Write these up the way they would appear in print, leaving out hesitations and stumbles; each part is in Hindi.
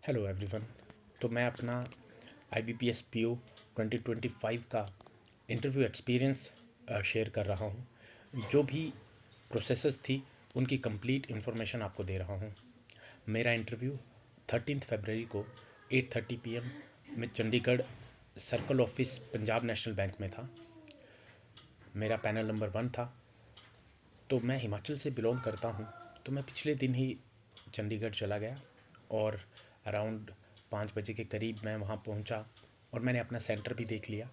Hello everyone. तो मैं अपना IBPS PO 2025 का इंटरव्यू एक्सपीरियंस शेयर कर रहा हूँ। जो भी प्रोसेसेस थी उनकी कंप्लीट इन्फॉर्मेशन आपको दे रहा हूँ। मेरा इंटरव्यू 13 फरवरी को 8:30 PM में Chandigarh circle office Punjab national bank में था। मेरा पैनल नंबर 1 था। तो मैं हिमाचल से बिलोंग करता हूँ, तो मैं पिछले दिन ही चंडीगढ़ चला गया और अराउंड 5 बजे के करीब मैं वहाँ पहुँचा और मैंने अपना सेंटर भी देख लिया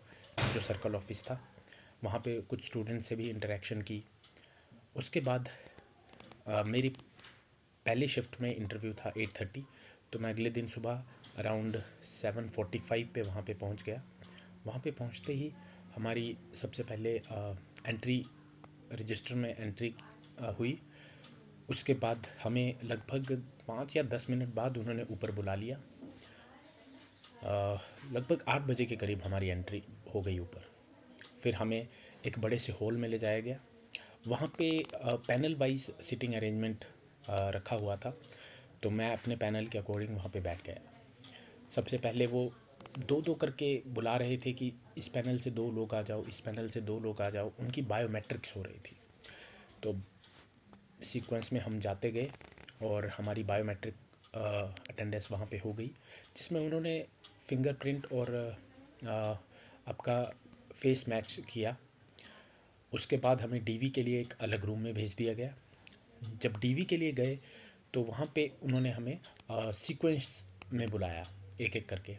जो सर्कल ऑफिस था। वहाँ पे कुछ स्टूडेंट से भी इंटरेक्शन की। उसके बाद मेरी पहली शिफ्ट में इंटरव्यू था 8:30, तो मैं अगले दिन सुबह अराउंड 7:45 पे वहाँ पे पहुँच गया। वहाँ पे पहुँचते ही हमारी सबसे पहले एंट्री रजिस्टर में एंट्री हुई। उसके बाद हमें लगभग 5 या 10 मिनट बाद उन्होंने ऊपर बुला लिया। लगभग 8 बजे के करीब हमारी एंट्री हो गई ऊपर। फिर हमें एक बड़े से हॉल में ले जाया गया। वहाँ पे पैनल वाइज सिटिंग अरेंजमेंट रखा हुआ था, तो मैं अपने पैनल के अकॉर्डिंग वहाँ पे बैठ गया। सबसे पहले वो दो दो करके बुला रहे थे कि इस पैनल से 2 लोग आ जाओ, इस पैनल से 2 लोग आ जाओ। उनकी बायोमेट्रिक्स हो रही थी, तो सीक्वेंस में हम जाते गए और हमारी बायोमेट्रिक अटेंडेंस वहाँ पे हो गई, जिसमें उन्होंने फिंगरप्रिंट और आपका फेस मैच किया। उसके बाद हमें डीवी के लिए एक अलग रूम में भेज दिया गया। जब डीवी के लिए गए तो वहाँ पे उन्होंने हमें सीक्वेंस में बुलाया एक एक करके।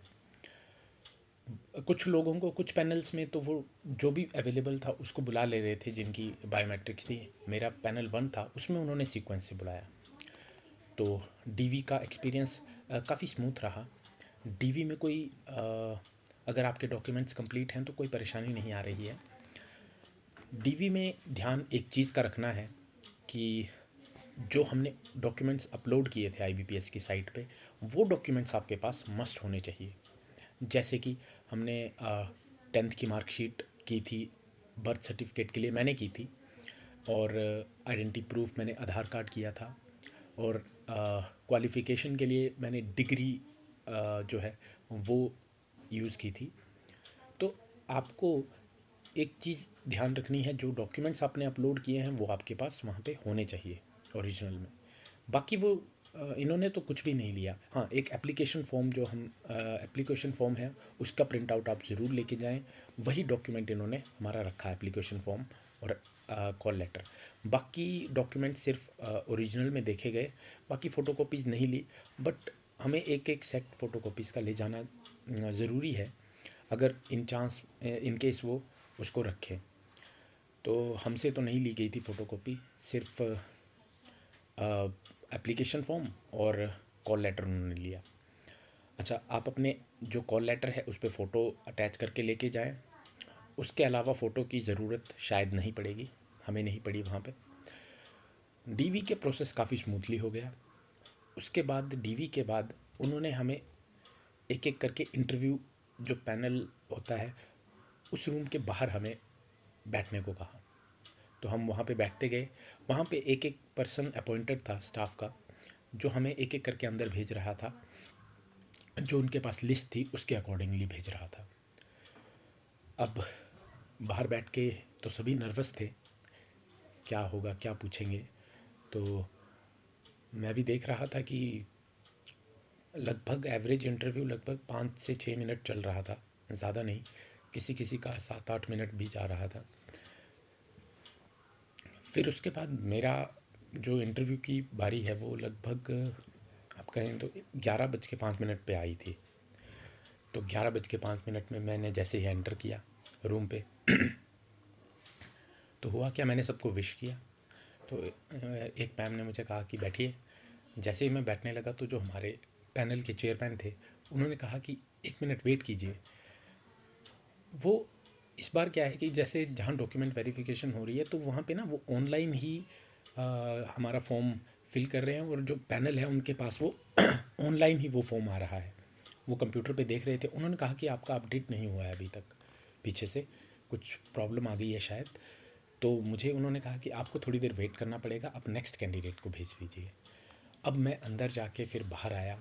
कुछ लोगों को कुछ पैनल्स में तो वो जो भी अवेलेबल था उसको बुला ले रहे थे जिनकी बायोमेट्रिक्स थी। मेरा पैनल 1 था, उसमें उन्होंने सीक्वेंस से बुलाया। तो डीवी का एक्सपीरियंस काफ़ी स्मूथ रहा। डीवी में कोई अगर आपके डॉक्यूमेंट्स कंप्लीट हैं तो कोई परेशानी नहीं आ रही है। डीवी में ध्यान एक चीज़ का रखना है कि जो हमने डॉक्यूमेंट्स अपलोड किए थे IBPS की साइट पे, वो डॉक्यूमेंट्स आपके पास मस्ट होने चाहिए। जैसे कि हमने 10th की मार्कशीट की थी, बर्थ सर्टिफिकेट के लिए मैंने की थी, और आइडेंटिटी प्रूफ मैंने आधार कार्ड किया था, और क्वालिफ़िकेशन के लिए मैंने डिग्री जो है वो यूज़ की थी। तो आपको एक चीज़ ध्यान रखनी है, जो डॉक्यूमेंट्स आपने अपलोड किए हैं वो आपके पास वहाँ पे होने चाहिए ओरिजिनल में। बाकी वो इन्होंने तो कुछ भी नहीं लिया। हाँ, एक एप्लीकेशन फ़ॉर्म जो हम एप्लीकेशन फ़ॉर्म है उसका प्रिंट आउट आप ज़रूर लेके जाएं। वही डॉक्यूमेंट इन्होंने हमारा रखा है, एप्लीकेशन फ़ॉर्म और कॉल लेटर। बाकी डॉक्यूमेंट सिर्फ ओरिजिनल में देखे गए, बाकी फ़ोटोकॉपीज़ नहीं ली। बट हमें एक एक सेट फ़ोटोकॉपीज़ का ले जाना ज़रूरी है, अगर इन केस वो उसको रखें। तो हमसे तो नहीं ली गई थी फ़ोटोकॉपी, सिर्फ एप्लीकेशन फ़ॉर्म और कॉल लेटर उन्होंने लिया। अच्छा, आप अपने जो कॉल लेटर है उस पर फ़ोटो अटैच करके लेके जाएं। उसके अलावा फ़ोटो की ज़रूरत शायद नहीं पड़ेगी, हमें नहीं पड़ी वहाँ पे। डीवी के प्रोसेस काफ़ी स्मूथली हो गया। उसके बाद डीवी के बाद उन्होंने हमें एक एक करके इंटरव्यू, जो पैनल होता है उस रूम के बाहर हमें बैठने को कहा। तो हम वहाँ पे बैठते गए। वहाँ पे एक एक पर्सन अपॉइंटेड था स्टाफ का, जो हमें एक एक करके अंदर भेज रहा था, जो उनके पास लिस्ट थी उसके अकॉर्डिंगली भेज रहा था। अब बाहर बैठ के तो सभी नर्वस थे, क्या होगा, क्या पूछेंगे। तो मैं भी देख रहा था कि लगभग एवरेज इंटरव्यू लगभग 5 से 6 मिनट चल रहा था, ज़्यादा नहीं। किसी किसी का 7-8 मिनट भी जा रहा था। फिर उसके बाद मेरा जो इंटरव्यू की बारी है वो लगभग आप कहें तो 11:05 पे आई थी। तो 11:05 में मैंने जैसे ही एंटर किया रूम पे, तो हुआ क्या, मैंने सबको विश किया। तो एक मैम ने मुझे कहा कि बैठिए। जैसे ही मैं बैठने लगा तो जो हमारे पैनल के चेयरमैन थे उन्होंने कहा कि 1 मिनट वेट कीजिए। वो इस बार क्या है कि जैसे जहाँ डॉक्यूमेंट वेरिफिकेशन हो रही है तो वहाँ पे ना वो ऑनलाइन ही हमारा फॉर्म फिल कर रहे हैं, और जो पैनल है उनके पास वो ऑनलाइन ही वो फॉर्म आ रहा है। वो कंप्यूटर पे देख रहे थे। उन्होंने कहा कि आपका अपडेट नहीं हुआ है अभी तक, पीछे से कुछ प्रॉब्लम आ गई है शायद। तो मुझे उन्होंने कहा कि आपको थोड़ी देर वेट करना पड़ेगा, आप नेक्स्ट कैंडिडेट को भेज दीजिए। अब मैं अंदर जाके फिर बाहर आया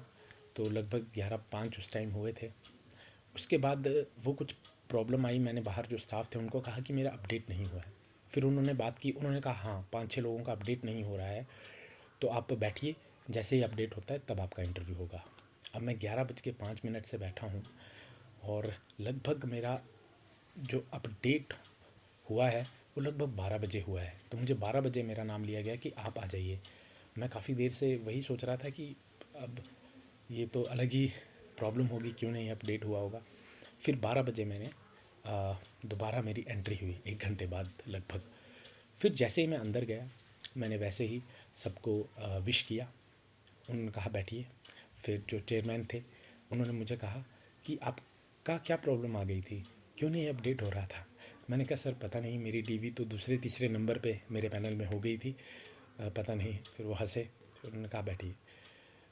तो लगभग 11:05 उस टाइम हुए थे। उसके बाद वो कुछ प्रॉब्लम आई, मैंने बाहर जो स्टाफ थे उनको कहा कि मेरा अपडेट नहीं हुआ है। फिर उन्होंने बात की, उन्होंने कहा हाँ 5-6 लोगों का अपडेट नहीं हो रहा है, तो आप बैठिए, जैसे ही अपडेट होता है तब आपका इंटरव्यू होगा। अब मैं 11:05 से बैठा हूँ और लगभग मेरा जो अपडेट हुआ है वो लगभग 12 बजे हुआ है। तो मुझे 12 बजे मेरा नाम लिया गया कि आप आ जाइए। मैं काफ़ी देर से वही सोच रहा था कि अब ये तो अलग ही प्रॉब्लम होगी, क्यों नहीं अपडेट हुआ होगा। फिर 12 बजे मैंने दोबारा मेरी एंट्री हुई 1 घंटे बाद लगभग। फिर जैसे ही मैं अंदर गया, मैंने वैसे ही सबको विश किया। उन्होंने कहा बैठिए। फिर जो चेयरमैन थे उन्होंने मुझे कहा कि आपका क्या प्रॉब्लम आ गई थी, क्यों नहीं अपडेट हो रहा था। मैंने कहा सर पता नहीं, मेरी डीवी तो दूसरे तीसरे नंबर पे मेरे पैनल में हो गई थी, पता नहीं। फिर वो हंसे, फिर उन्होंने कहा बैठिए।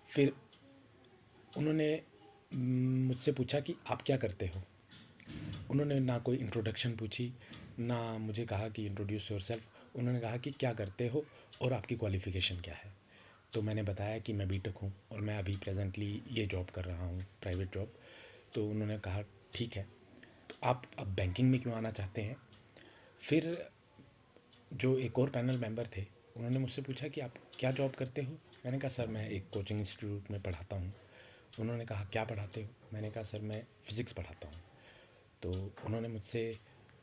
फिर उन्होंने मुझसे पूछा कि आप क्या करते हो। उन्होंने ना कोई इंट्रोडक्शन पूछी, ना मुझे कहा कि इंट्रोड्यूस योरसेल्फ। उन्होंने कहा कि क्या करते हो और आपकी क्वालिफ़िकेशन क्या है। तो मैंने बताया कि मैं बीटेक हूँ और मैं अभी प्रेजेंटली ये जॉब कर रहा हूँ, प्राइवेट जॉब। तो उन्होंने कहा ठीक है, तो आप अब बैंकिंग में क्यों आना चाहते हैं। फिर जो एक और पैनल मेंबर थे उन्होंने मुझसे पूछा कि आप क्या जॉब करते हो। मैंने कहा सर मैं एक कोचिंग इंस्टीट्यूट में पढ़ाता हूँ। उन्होंने कहा क्या पढ़ाते हो। मैंने कहा सर मैं फ़िज़िक्स पढ़ाता हूँ। तो उन्होंने मुझसे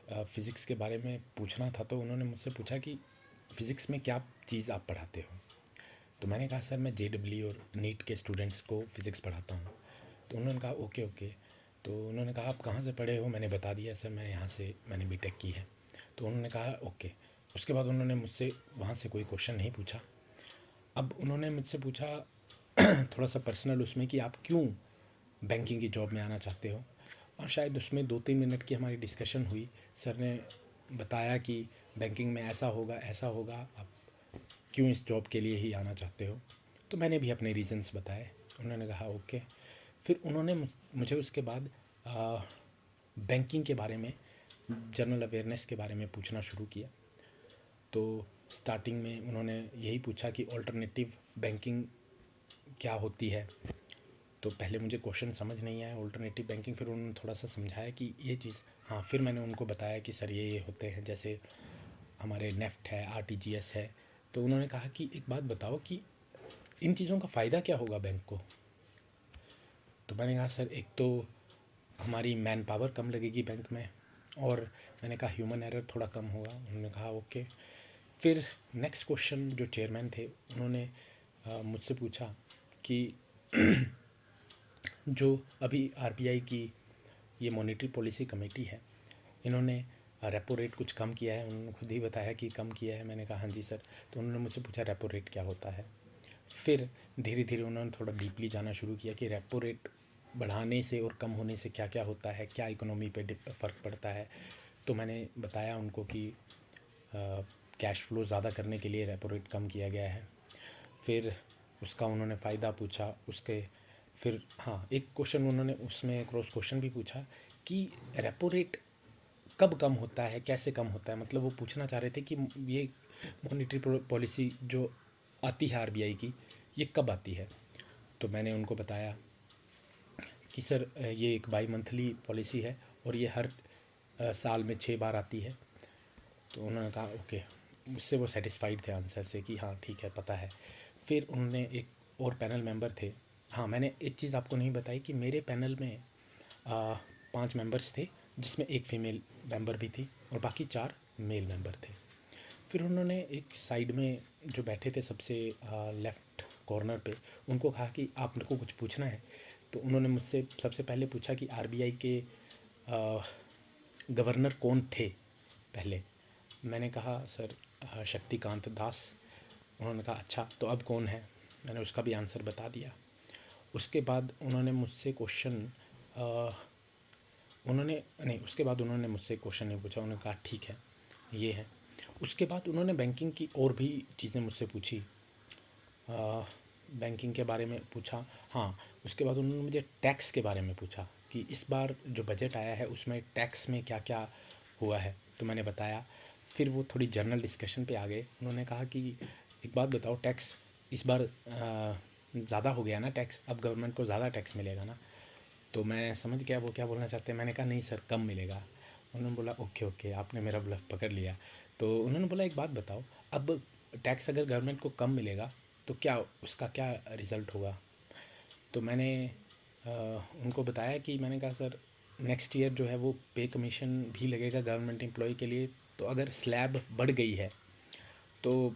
फ़िज़िक्स के बारे में पूछना था, तो उन्होंने मुझसे पूछा कि फ़िज़िक्स में क्या चीज़ आप पढ़ाते हो। तो मैंने कहा सर मैं JEE और नीट के स्टूडेंट्स को फ़िज़िक्स पढ़ाता हूँ। तो उन्होंने कहा ओके ओके। तो उन्होंने कहा आप कहाँ से पढ़े हो। मैंने बता दिया सर मैं यहाँ से, मैंने बीटेक की है। तो उन्होंने कहा ओके। उसके बाद उन्होंने मुझसे वहाँ से कोई क्वेश्चन नहीं पूछा। अब उन्होंने मुझसे पूछा थोड़ा सा पर्सनल उसमें कि आप क्यों बैंकिंग की जॉब में आना चाहते हो। और शायद उसमें 2-3 मिनट की हमारी डिस्कशन हुई। सर ने बताया कि बैंकिंग में ऐसा होगा ऐसा होगा, आप क्यों इस जॉब के लिए ही आना चाहते हो। तो मैंने भी अपने रीज़न्स बताए। उन्होंने कहा ओके। फिर उन्होंने मुझे उसके बाद बैंकिंग के बारे में, जनरल अवेयरनेस के बारे में पूछना शुरू किया। तो स्टार्टिंग में उन्होंने यही पूछा कि ऑल्टरनेटिव बैंकिंग क्या होती है। तो पहले मुझे क्वेश्चन समझ नहीं आया ऑल्टरनेटिव बैंकिंग। फिर उन्होंने थोड़ा सा समझाया कि ये चीज़, हाँ। फिर मैंने उनको बताया कि सर ये होते हैं, जैसे हमारे नेफ्ट है, RTGS है। तो उन्होंने कहा कि एक बात बताओ कि इन चीज़ों का फ़ायदा क्या होगा बैंक को। तो मैंने कहा सर एक तो हमारी मैन पावर कम लगेगी बैंक में, और मैंने कहा ह्यूमन एरर थोड़ा कम होगा। उन्होंने कहा ओके। फिर नेक्स्ट क्वेश्चन जो चेयरमैन थे उन्होंने मुझसे पूछा कि जो अभी RBI की ये मॉनेटरी पॉलिसी कमेटी है, इन्होंने रेपो रेट कुछ कम किया है। उन्होंने खुद ही बताया कि कम किया है। मैंने कहा हाँ जी सर। तो उन्होंने मुझसे पूछा रेपो रेट क्या होता है। फिर धीरे धीरे उन्होंने थोड़ा डीपली जाना शुरू किया कि रेपो रेट बढ़ाने से और कम होने से क्या क्या होता है, क्या इकोनॉमी पे फ़र्क पड़ता है। तो मैंने बताया उनको कि कैश फ्लो ज़्यादा करने के लिए रेपो रेट कम किया गया है। फिर उसका उन्होंने फ़ायदा पूछा। उसके फिर हाँ, एक क्वेश्चन उन्होंने उसमें क्रॉस क्वेश्चन भी पूछा कि रेपो रेट कब कम होता है, कैसे कम होता है। मतलब वो पूछना चाह रहे थे कि ये मॉनेटरी पॉलिसी जो आती है RBI की, ये कब आती है। तो मैंने उनको बताया कि सर ये एक बाई मंथली पॉलिसी है और ये हर साल में 6 बार आती है। तो उन्होंने कहा ओके। उससे वो सेटिस्फाइड थे आंसर से कि हाँ ठीक है, पता है। फिर उन्होंने एक और पैनल मेंबर थे। हाँ, मैंने एक चीज़ आपको नहीं बताई कि मेरे पैनल में 5 मेंबर्स थे, जिसमें एक फ़ीमेल मेंबर भी थी और बाकी 4 मेल मेंबर थे। फिर उन्होंने एक साइड में जो बैठे थे सबसे लेफ़्ट कॉर्नर पे, उनको कहा कि आप मेरे को कुछ पूछना है। तो उन्होंने मुझसे सबसे पहले पूछा कि RBI के गवर्नर कौन थे पहले। मैंने कहा सर शक्तिकांत दास। उन्होंने कहा अच्छा, तो अब कौन है। मैंने उसका भी आंसर बता दिया। उसके बाद उन्होंने मुझसे क्वेश्चन उन्होंने नहीं उसके बाद उन्होंने मुझसे क्वेश्चन नहीं पूछा। उन्होंने कहा ठीक है, ये है। उसके बाद उन्होंने बैंकिंग की और भी चीज़ें मुझसे पूछी, बैंकिंग के बारे में पूछा। हाँ, उसके बाद उन्होंने मुझे टैक्स के बारे में पूछा कि इस बार जो बजट आया है उसमें टैक्स में क्या क्या हुआ है। तो मैंने बताया। फिर वो थोड़ी जर्नल डिस्कशन पे आ गए। उन्होंने कहा कि एक बात बताओ, टैक्स इस बार ज़्यादा हो गया ना टैक्स, अब गवर्नमेंट को ज़्यादा टैक्स मिलेगा ना। तो मैं समझ गया वो क्या बोलना चाहते हैं। मैंने कहा नहीं सर, कम मिलेगा। उन्होंने बोला ओके ओके, आपने मेरा ब्लफ पकड़ लिया। तो उन्होंने बोला एक बात बताओ, अब टैक्स अगर गवर्नमेंट को कम मिलेगा तो क्या उसका क्या रिज़ल्ट होगा। तो मैंने उनको बताया कि मैंने कहा सर नेक्स्ट ईयर जो है वो पे कमीशन भी लगेगा गवर्नमेंट एम्प्लॉय के लिए, तो अगर स्लैब बढ़ गई है तो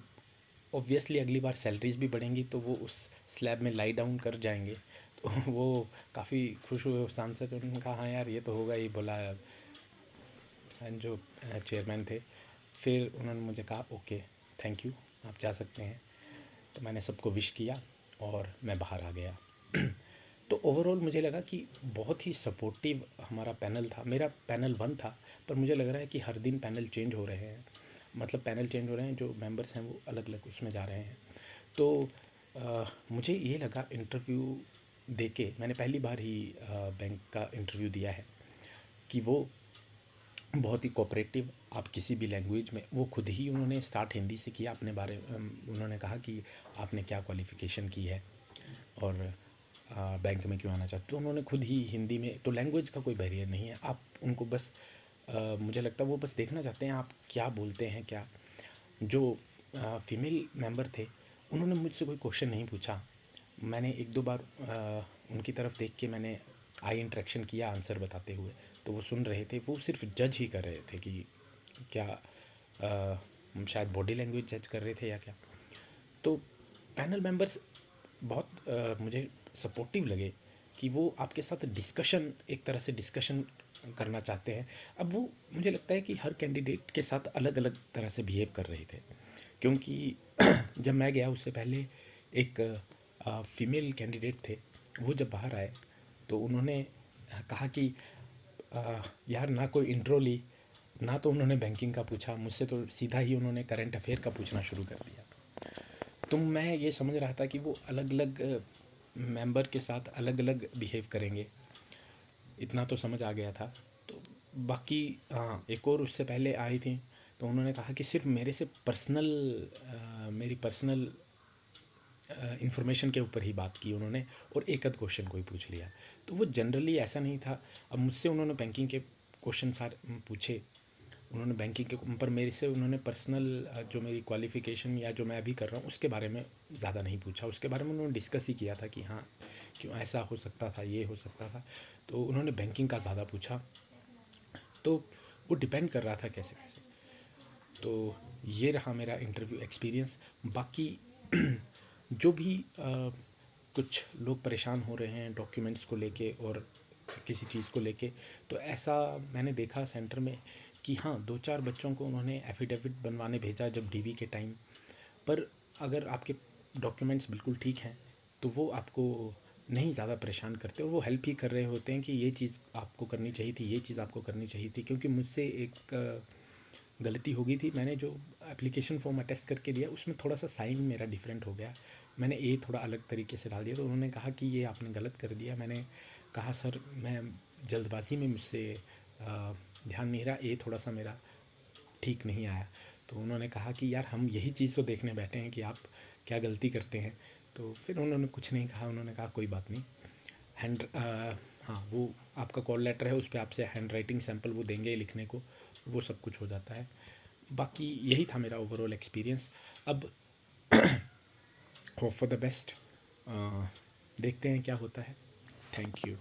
ऑब्वियसली अगली बार सैलरीज भी बढ़ेंगी, तो वो उस स्लैब में लाई डाउन कर जाएंगे। तो वो काफ़ी खुश हुए उस सांसद। उन्होंने कहा हाँ यार ये तो होगा ही, बोला जो चेयरमैन थे। फिर उन्होंने मुझे कहा ओके थैंक यू, आप जा सकते हैं। तो मैंने सबको विश किया और मैं बाहर आ गया। तो ओवरऑल मुझे लगा कि बहुत ही सपोर्टिव हमारा पैनल था। मेरा पैनल 1 था, पर मुझे लग रहा है कि हर दिन पैनल चेंज हो रहे हैं, मतलब पैनल चेंज हो रहे हैं, जो मेंबर्स हैं वो अलग अलग उसमें जा रहे हैं। तो मुझे ये लगा इंटरव्यू देके, मैंने पहली बार ही बैंक का इंटरव्यू दिया है, कि वो बहुत ही कोऑपरेटिव। आप किसी भी लैंग्वेज में, वो खुद ही उन्होंने स्टार्ट हिंदी से किया अपने बारे। उन्होंने कहा कि आपने क्या क्वालिफ़िकेशन की है और बैंक में क्यों आना चाहते हो। तो उन्होंने खुद ही हिंदी में, तो लैंग्वेज का कोई बैरियर नहीं है। आप उनको बस मुझे लगता है वो बस देखना चाहते हैं आप क्या बोलते हैं क्या। जो फीमेल मेंबर थे उन्होंने मुझसे कोई क्वेश्चन नहीं पूछा। मैंने एक दो बार उनकी तरफ देख के मैंने आई इंटरेक्शन किया आंसर बताते हुए, तो वो सुन रहे थे, वो सिर्फ जज ही कर रहे थे कि क्या शायद बॉडी लैंग्वेज जज कर रहे थे या क्या। तो पैनल मेंबर्स बहुत मुझे सपोर्टिव लगे कि वो आपके साथ डिस्कशन, एक तरह से डिस्कशन करना चाहते हैं। अब वो मुझे लगता है कि हर कैंडिडेट के साथ अलग अलग तरह से बिहेव कर रहे थे, क्योंकि जब मैं गया उससे पहले एक फीमेल कैंडिडेट थे। वो जब बाहर आए तो उन्होंने कहा कि यार ना कोई इंट्रो ली, ना तो उन्होंने बैंकिंग का पूछा मुझसे, तो सीधा ही उन्होंने करंट अफेयर का पूछना शुरू कर दिया। तो मैं ये समझ रहा था कि वो अलग अलग मेंबर के साथ अलग अलग बिहेव करेंगे, इतना तो समझ आ गया था। तो बाकी हाँ, एक और उससे पहले आई थी, तो उन्होंने कहा कि सिर्फ मेरे से पर्सनल, मेरी पर्सनल इन्फॉर्मेशन के ऊपर ही बात की उन्होंने, और एक आध क्वेश्चन कोई पूछ लिया। तो वो जनरली ऐसा नहीं था। अब मुझसे उन्होंने बैंकिंग के क्वेश्चन सारे पूछे, उन्होंने बैंकिंग के, पर मेरे से उन्होंने पर्सनल जो मेरी क्वालिफ़िकेशन या जो मैं अभी कर रहा हूँ उसके बारे में ज़्यादा नहीं पूछा। उसके बारे में उन्होंने डिस्कस ही किया था कि हाँ क्यों ऐसा हो सकता था, ये हो सकता था। तो उन्होंने बैंकिंग का ज़्यादा पूछा। तो वो डिपेंड कर रहा था कैसे कैसे। तो ये रहा मेरा इंटरव्यू एक्सपीरियंस। बाकी जो भी कुछ लोग परेशान हो रहे हैं डॉक्यूमेंट्स को लेके और किसी चीज़ को लेके, तो ऐसा मैंने देखा सेंटर में कि हाँ 2-4 बच्चों को उन्होंने एफिडेविट बनवाने भेजा जब डीवी के टाइम पर। अगर आपके डॉक्यूमेंट्स बिल्कुल ठीक हैं तो वो आपको नहीं ज़्यादा परेशान करते, और वो हेल्प ही कर रहे होते हैं कि ये चीज़ आपको करनी चाहिए थी, ये चीज़ आपको करनी चाहिए थी। क्योंकि मुझसे एक गलती हो गई थी, मैंने जो एप्लीकेशन फॉर्म अटेस्ट करके दिया उसमें थोड़ा सा साइन मेरा डिफरेंट हो गया, मैंने ए थोड़ा अलग तरीके से डाल दिया। तो उन्होंने कहा कि ये आपने गलत कर दिया। मैंने कहा सर मैं जल्दबाजी में, मुझसे ध्यान नहीं रहा, ए थोड़ा सा मेरा ठीक नहीं आया। तो उन्होंने कहा कि यार हम यही चीज़ तो देखने बैठे हैं कि आप क्या गलती करते हैं। तो फिर उन्होंने कुछ नहीं कहा, उन्होंने कहा कोई बात नहीं। हाँ वो आपका कॉल लेटर है, उस पर आपसे हैंड राइटिंग सैम्पल वो देंगे लिखने को, वो सब कुछ हो जाता है। बाकी यही था मेरा ओवरऑल एक्सपीरियंस। अब होप फॉर द बेस्ट, देखते हैं क्या होता है। Thank you.